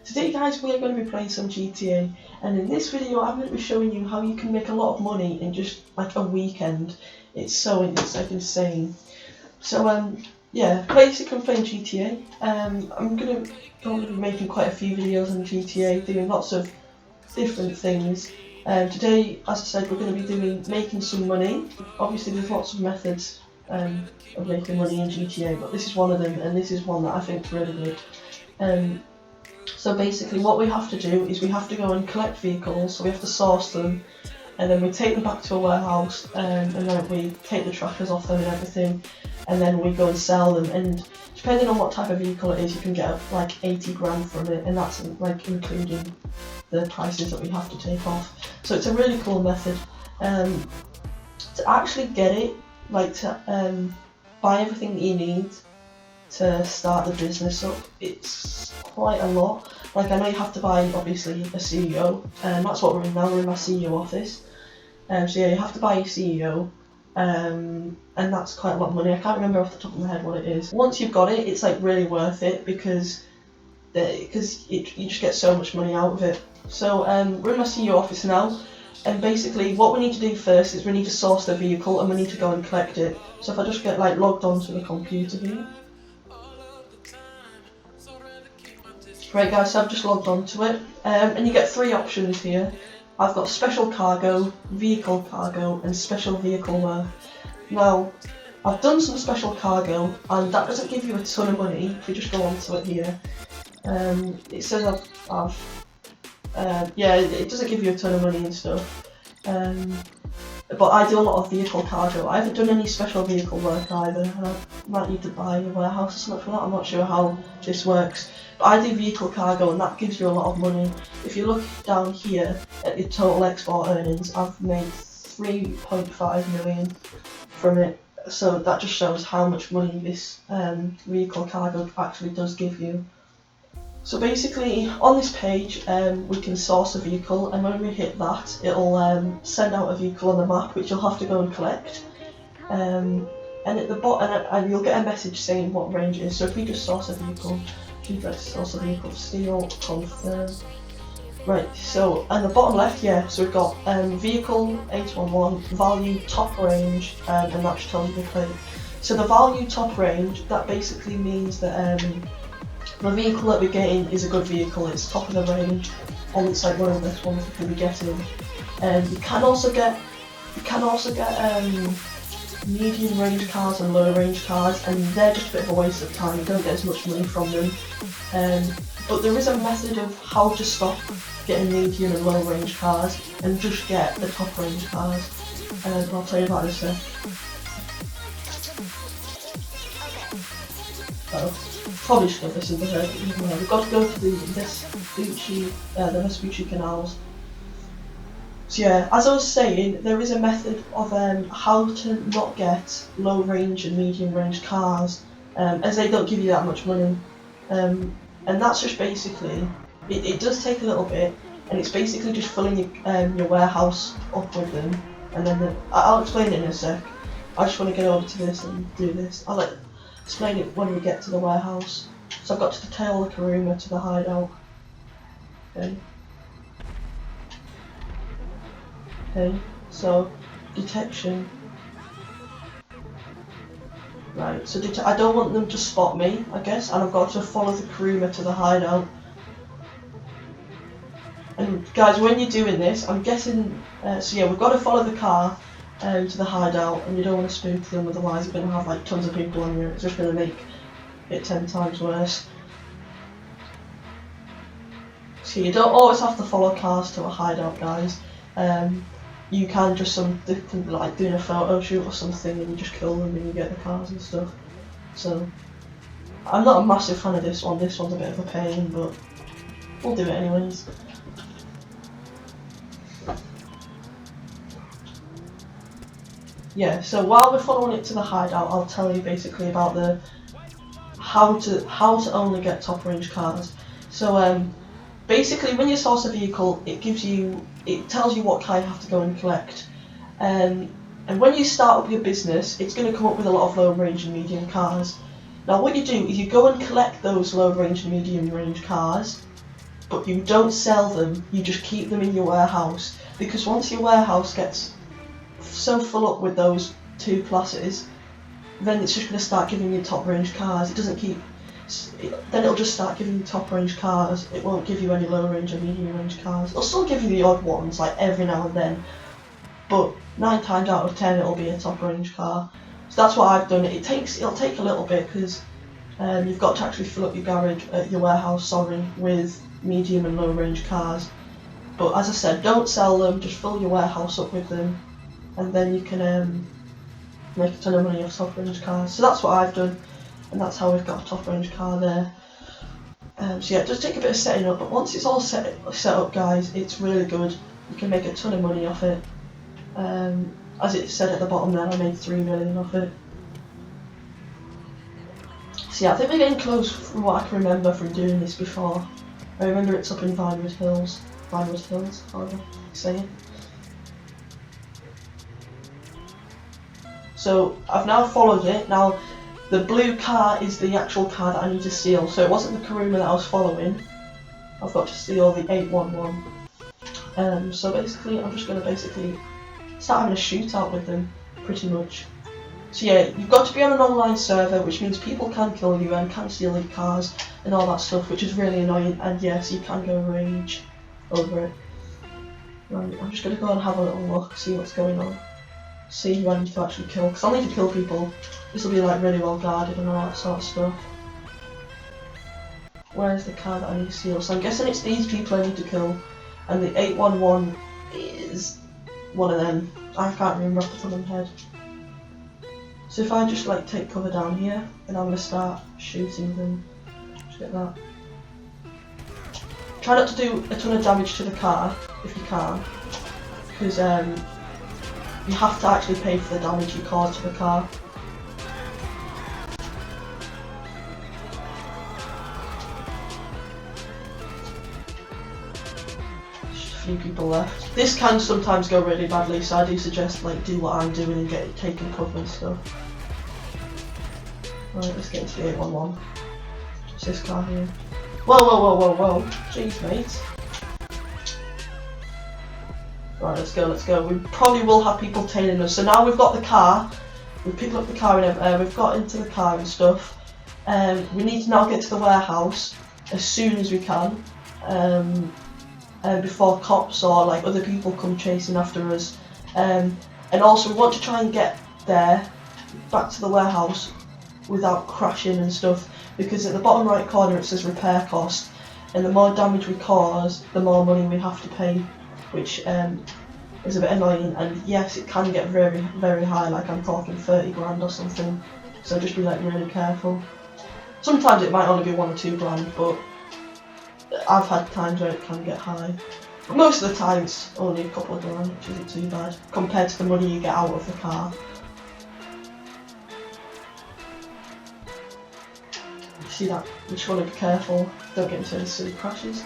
Today guys, we are going to be playing some GTA, and in this video I'm going to be showing you how you can make a lot of money in just like a weekend. It's like insane. So yeah, basically I'm playing GTA. I'm going to be making quite a few videos on GTA, doing lots of different things. Today, as I said, we're going to be making some money. Obviously there's lots of methods of making money in GTA, but this is one of them, and this is one that I think is really good. So basically what we have to do is we have to go and collect vehicles, so we have to source them, and then we take them back to a warehouse, and then we take the trackers off them and everything, and then we go and sell them, and depending on what type of vehicle it is, you can get like 80 grand from it, and that's like including the prices that we have to take off. So it's a really cool method. To actually get it, like to buy everything that you need to start the business up, it's quite a lot. Like I know you have to buy obviously a CEO, and that's what we're in now. We're in my CEO office. So yeah, you have to buy a CEO, and that's quite a lot of money. I can't remember off the top of my head what it is. Once you've got it, it's like really worth it because you just get so much money out of it. So we're in my CEO office now, and basically what we need to do first is we need to source the vehicle and we need to go and collect it. So if I just get like logged onto the computer here. Right guys, so I've just logged onto it, and you get three options here. I've got special cargo, vehicle cargo, and special vehicle worth. Now, I've done some special cargo, and that doesn't give you a ton of money if you just go onto it here. It says yeah, it doesn't give you a ton of money and stuff. But I do a lot of vehicle cargo. I haven't done any special vehicle work either. I might need to buy a warehouse or something for that. I'm not sure how this works. But I do vehicle cargo, and that gives you a lot of money. If you look down here at your total export earnings, I've made 3.5 million from it. So that just shows how much money this vehicle cargo actually does give you. So basically, on this page, we can source a vehicle, and when we hit that, it'll send out a vehicle on the map, which you'll have to go and collect. And at the bottom, and you'll get a message saying what range it is. So if we just source a vehicle, source a vehicle, steal, confirm. Right. So on the bottom left, yeah. So we've got vehicle 811, value, top range, and that just tells you the plate. So the value top range, that basically means that the vehicle that we're getting is a good vehicle. It's top of the range, and it's like one of the best ones we can be getting. You can also get medium range cars and low range cars, and they're just a bit of a waste of time. You don't get as much money from them. But there is a method of how to stop getting medium and low range cars and just get the top range cars. I'll tell you about this then. Probably should have listened to her. We've got to go to the Vespucci canals. So yeah, as I was saying, there is a method of how to not get low range and medium range cars, as they don't give you that much money. And that's just basically, it does take a little bit, and it's basically just filling your warehouse up with them, and then I'll explain it in a sec. I just want to get over to this and do this. I'll explain it when we get to the warehouse. So I've got to tail the Kuruma to the hideout. Okay, so detection. Right, so I don't want them to spot me, I guess, and I've got to follow the Kuruma to the hideout. And guys, when you're doing this, I'm guessing, so yeah, we've got to follow the car to the hideout, and you don't want to spook them, otherwise you're going to have like tons of people on you. It's just going to make it 10 times worse. So you don't always have to follow cars to a hideout, guys. You can just like doing a photo shoot or something, and you just kill them and you get the cars and stuff. So I'm not a massive fan of this one. This one's a bit of a pain, but we'll do it anyways. Yeah, so while we're following it to the hideout, I'll tell you basically about how to only get top range cars. So basically, when you source a vehicle, it tells you what car you have to go and collect. And when you start up your business, it's going to come up with a lot of low range and medium cars. Now what you do is you go and collect those low range and medium range cars, but you don't sell them, you just keep them in your warehouse, because once your warehouse gets so full up with those 2 classes, then it's just going to start giving you top range cars. It doesn't keep, then it'll just start giving you top range cars. It won't give you any low range or medium range cars. It'll still give you the odd ones, like every now and then, but 9 times out of 10 it'll be a top range car. So that's what I've done. It'll take a little bit, because you've got to actually fill up your garage, your warehouse, sorry, with medium and low range cars. But as I said, don't sell them, just fill your warehouse up with them, and then you can make a ton of money off top range cars. So that's what I've done, and that's how we've got a top range car there. So yeah, it does take a bit of setting up, but once it's all set up, guys, it's really good. You can make a ton of money off it. As it said at the bottom there, I made 3 million off it. So yeah, I think we're getting close from what I can remember from doing this before. I remember it's up in Vinewood Hills, however you say it. So I've now followed it. Now the blue car is the actual car that I need to steal. So it wasn't the Karuma that I was following. I've got to steal the 811. So basically, I'm just going to start having a shootout with them, pretty much. So yeah, you've got to be on an online server, which means people can kill you and can steal your cars and all that stuff, which is really annoying. And yes, you can go rage over it. Right, I'm just going to go and have a little look, see what's going on. See who I need to actually kill, because I'll need to kill people. This will be like really well guarded and all that sort of stuff. Where's the car that I need to steal? So I'm guessing it's these people I need to kill, and the 811 is one of them. I can't remember off the top of my head. So if I just like take cover down here, and I'm going to start shooting them. Just get that. Try not to do a ton of damage to the car, if you can, because you have to actually pay for the damage you cause to the car. Just a few people left. This can sometimes go really badly, so I do suggest like do what I'm doing and get taking cover and stuff. Right, let's get into the 811. It's this car here. Whoa, whoa, whoa, whoa, whoa. Jeez, mate. Right, let's go, let's go. We probably will have people tailing us. So now we've got the car. We've picked up the car and we've got into the car and stuff. We need to now get to the warehouse as soon as we can. Before cops or like other people come chasing after us. And also we want to try and get there, back to the warehouse, without crashing and stuff. Because at the bottom right corner it says repair cost. And the more damage we cause, the more money we have to pay. Which is a bit annoying, and yes, it can get very, very high, like I'm talking 30 grand or something, so just be like really careful. Sometimes it might only be 1 or 2 grand, but I've had times where it can get high. But most of the time it's only a couple of grand, which isn't too bad, compared to the money you get out of the car. You see that? You just want to be careful, don't get into any silly crashes.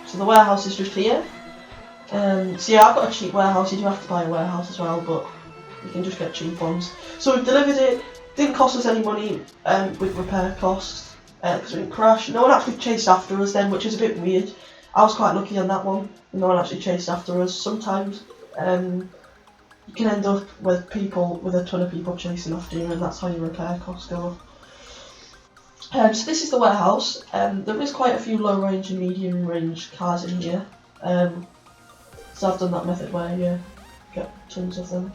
So the warehouse is just here. So yeah, I've got a cheap warehouse. You do have to buy a warehouse as well, but you can just get cheap ones. So we've delivered it. Didn't cost us any money with repair costs because it didn't crash. No one actually chased after us then, which is a bit weird. I was quite lucky on that one. No one actually chased after us. Sometimes you can end up with a ton of people chasing after you, and that's how your repair costs go. So this is the warehouse. There is quite a few low range and medium range cars in here. So I've done that method where you get tons of them.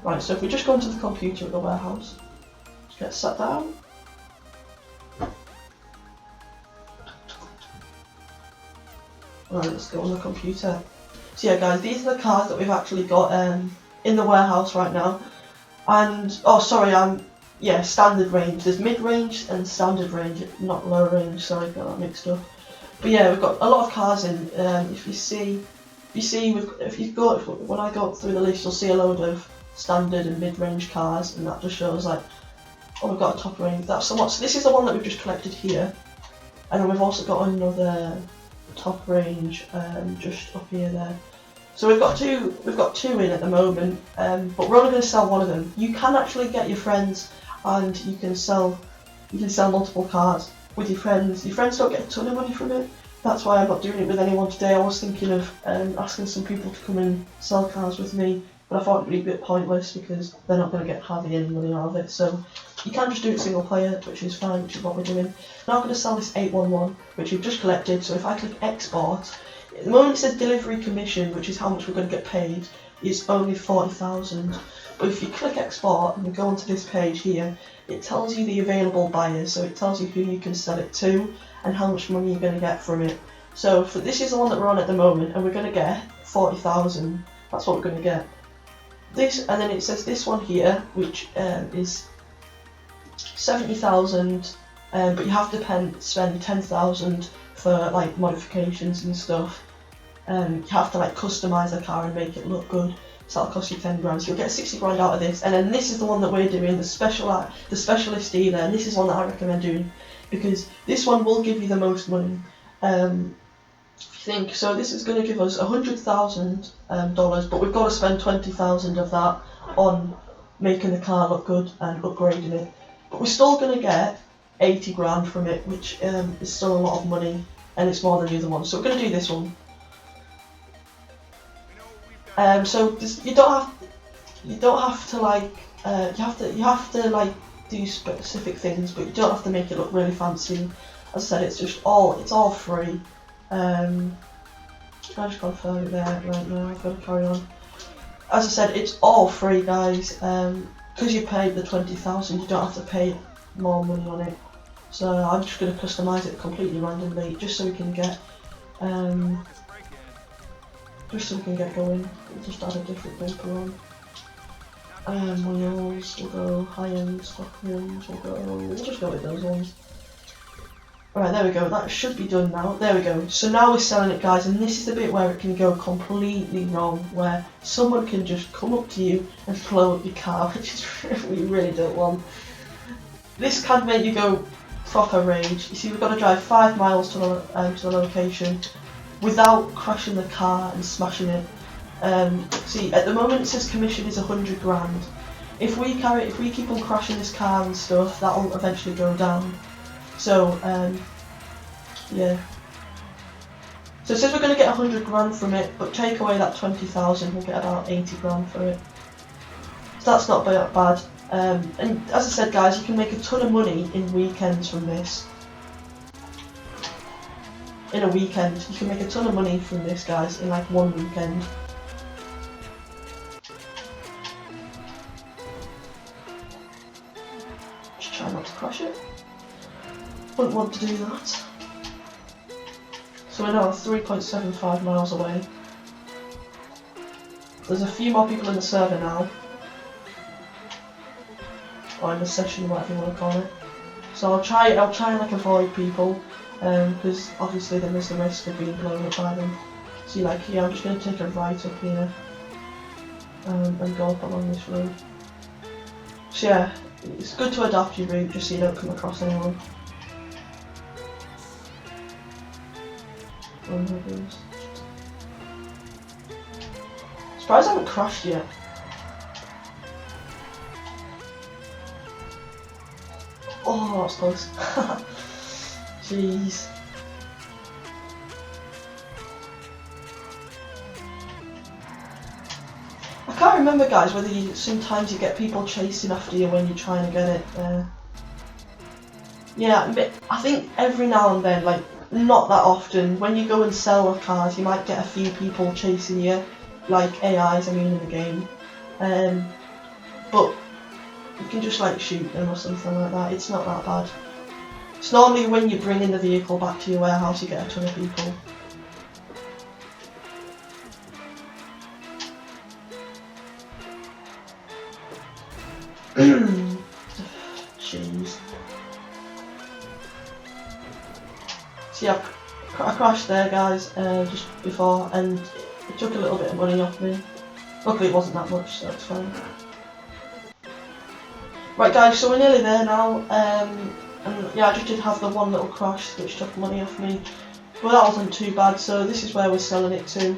Right, so if we just go into the computer at the warehouse, just get sat down. Right, let's go on the computer. So yeah guys, these are the cars that we've actually got in the warehouse right now. And, oh sorry, yeah, standard range. There's mid-range and standard range, not low range. Sorry, got that mixed up. But yeah, we've got a lot of cars in. When I go through the list, you'll see a load of standard and mid-range cars, and that just shows like, oh, we've got a top range. That's somewhat. So this is the one that we've just collected here, and then we've also got another top range just up here there. So we've got two in at the moment, but we're only going to sell one of them. You can actually get your friends, and you can sell multiple cars with your friends. Your friends don't get a ton of money from it. That's why I'm not doing it with anyone today. I was thinking of asking some people to come and sell cars with me, but I thought it would be a bit pointless because they're not going to get hardly any money out of it. So you can just do it single player, which is fine, which is what we're doing. Now I'm going to sell this 811, which we've just collected. So if I click export, at the moment it says delivery commission, which is how much we're going to get paid, is only 40,000. But if you click export and you go onto this page here, it tells you the available buyers. So it tells you who you can sell it to and how much money you're going to get from it. So this is the one that we're on at the moment, and we're going to get 40,000. That's what we're going to get. This, and then it says this one here, which is 70,000, but you have to spend 10,000 for like modifications and stuff. You have to like customize the car and make it look good. So that'll cost you 10 grand. So you'll get 60 grand out of this. And then this is the one that we're doing, the specialist dealer. And this is one that I recommend doing because this one will give you the most money. If you think so, this is going to give us $100,000, but we've got to spend 20,000 of that on making the car look good and upgrading it. But we're still going to get 80 grand from it, which is still a lot of money, and it's more than the other one. So we're going to do this one. So this, you don't have to like you have to like do specific things, but you don't have to make it look really fancy. As I said, it's all free. I just confirm it there right now. I've got to carry on. As I said, it's all free, guys. Because you paid the 20,000, you don't have to pay more money on it. So I'm just going to customize it completely randomly, just so we can get going. We'll just add a different bumper on. Wheels, we'll go high-end stock rims, we'll just go with those ones. Right, there we go, that should be done now. There we go. So now we're selling it, guys, and this is the bit where it can go completely wrong, where someone can just come up to you and blow up your car, which is we really don't want. This can make you go proper rage. You see, we've got to drive 5 miles to the location without crashing the car and smashing it. See, at the moment it says commission is 100 grand. If we keep on crashing this car and stuff, that'll eventually go down. So, yeah. So it says we're going to get 100 grand from it, but take away that 20,000, we'll get about 80 grand for it. So that's not bad. And as I said, guys, you can make a ton of money in weekends from this. In a weekend, you can make a ton of money from this, guys, in like one weekend. Just try not to crash it. Wouldn't want to do that. So we're now 3.75 miles away. There's a few more people in the server now. Or in the session, whatever you want to call it. So I'll try and like avoid people, because obviously then there's the risk of being blown up by them. See, like here, I'm just going to take a right up here, and go up along this road. So yeah, it's good to adapt your route just so you don't come across anyone. Oh my goodness. Surprised I haven't crashed yet. Oh, that's close. Jeez. I can't remember, guys, whether sometimes you get people chasing after you when you're trying to get it. Yeah, I think every now and then, like, not that often, when you go and sell the cars, you might get a few people chasing you, like AIs, I mean, in the game. But you can just like shoot them or something like that. It's not that bad. It's normally when you bring in the vehicle back to your warehouse you get a ton of people. Jeez. See, I crashed there, guys, just before, and it took a little bit of money off me. Luckily it wasn't that much, so it's fine. Right, guys, so we're nearly there now, and yeah, I just did have the one little crash which took money off me, but that wasn't too bad. So this is where we're selling it to.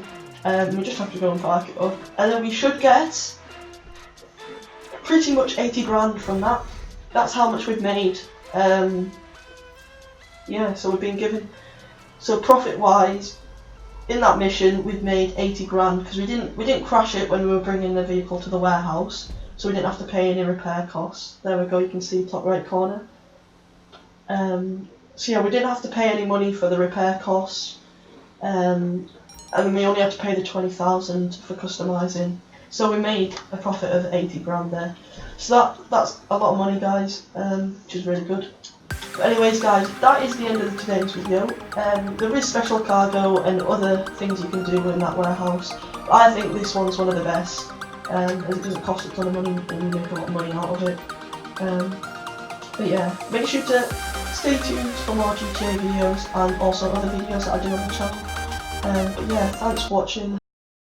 We just have to go and park it up, and then we should get pretty much 80 grand from that. That's how much we've made. Yeah, so we've been given, so profit wise in that mission we've made 80 grand because we didn't crash it when we were bringing the vehicle to the warehouse, so we didn't have to pay any repair costs. There we go, you can see top right corner. So yeah, we didn't have to pay any money for the repair costs, and we only had to pay the 20,000 for customising. So we made a profit of 80 grand there. So that's a lot of money, guys, which is really good. But anyways, guys, that is the end of today's video. There is special cargo and other things you can do in that warehouse, but I think this one's one of the best, as it doesn't cost a ton of money and you make a lot of money out of it. But yeah, make sure to stay tuned for more GTA videos and also other videos that I do on the channel. But yeah, thanks for watching.